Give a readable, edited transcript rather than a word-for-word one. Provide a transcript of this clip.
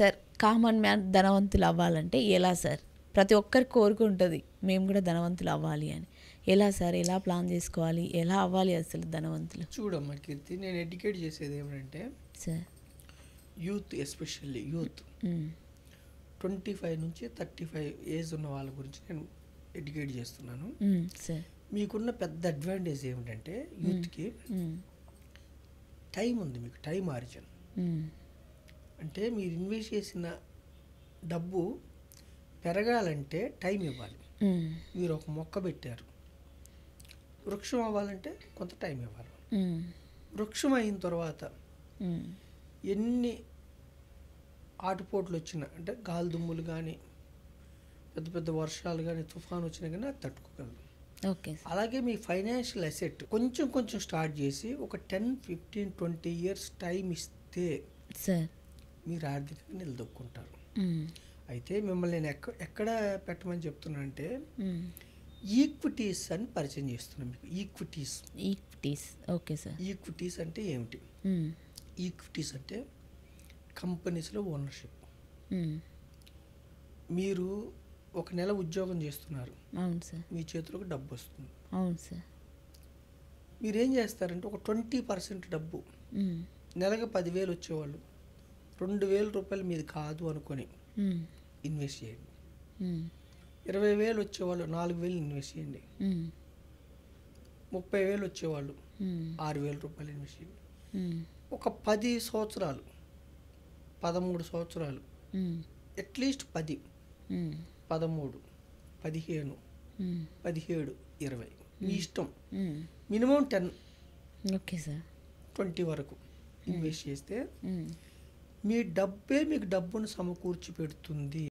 Sir common man ధనవంతులు అవ్వాలంటే ఎలా సార్? ప్రతి ఒక్కరి కోరిక ఉంటుంది మేము కూడా ధనవంతులు అవ్వాలి అని. ఎలా సార్? ఎలా ప్లాన్ చేసుకోవాలి? ఎలా అవ్వాలి అసలు ధనవంతులు? చూడమ్మా కీర్తి, నేను ఎడ్యుకేట్ చేసేది ఏమంటే సార్ యూత్, ఎస్పెషల్లీ యూత్ 25 నుంచి 35 ఏజ్ ఉన్న వాళ్ళ గురించి నేను ఎడ్యుకేట్ చేస్తున్నాను. సార్ మీకున్న పెద్ద అడ్వాంటేజ్ ఏమిటంటే యూత్కి టైం ఉంది. మీకు టైం ఆరిజిన్ అంటే మీరు ఇన్వెస్ట్ చేసిన డబ్బు పెరగాలంటే టైం ఇవ్వాలి. మీరు ఒక మొక్క పెట్టారు, వృక్షం అవ్వాలంటే కొంత టైం ఇవ్వాలి. వృక్షం అయిన తర్వాత ఎన్ని ఆటుపోట్లు వచ్చినా, అంటే గాలి దుమ్ములు కానీ పెద్ద పెద్ద వర్షాలు కానీ తుఫాను వచ్చినా కానీ అది తట్టుకోగలదు. ఓకే. అలాగే మీ ఫైనాన్షియల్ అసెట్ కొంచెం కొంచెం స్టార్ట్ చేసి ఒక 10, 15, 20 ఇయర్స్ టైం ఇస్తే సార్ మీరు ఆర్థికంగా నిలదొక్కుంటారు. అయితే మిమ్మల్ని నేను ఎక్కడ పెట్టమని చెప్తున్నా అంటే ఈక్విటీస్ అని పరిచయం చేస్తున్నాను మీకు. ఈక్విటీస్. Okay sir. ఈక్విటీస్ అంటే ఏమిటి? ఈక్విటీస్ అంటే కంపెనీస్లో ఓనర్షిప్. మీరు ఒక నెల ఉద్యోగం చేస్తున్నారు. అవును సార్. మీ చేతిలోకి డబ్బు వస్తుంది. అవును సార్. మీరేం చేస్తారంటే ఒక 20% డబ్బు, నెలకు 10,000 వచ్చేవాళ్ళు 2,000 రూపాయలు మీది కాదు అనుకొని ఇన్వెస్ట్ చేయండి. 20,000 వచ్చేవాళ్ళు 4,000 ఇన్వెస్ట్ చేయండి. 30,000 వచ్చేవాళ్ళు 6,000 రూపాయలు ఇన్వెస్ట్ చేయండి. ఒక 10 సంవత్సరాలు, 13 సంవత్సరాలు, అట్లీస్ట్ 10, 13, 15, 17, 20 మీ ఇష్టం. మినిమం 10, ఓకే సార్, 20 వరకు ఇన్వెస్ట్ చేస్తే మీ డబ్బే మీకు డబ్బును సమకూర్చి పెడుతుంది.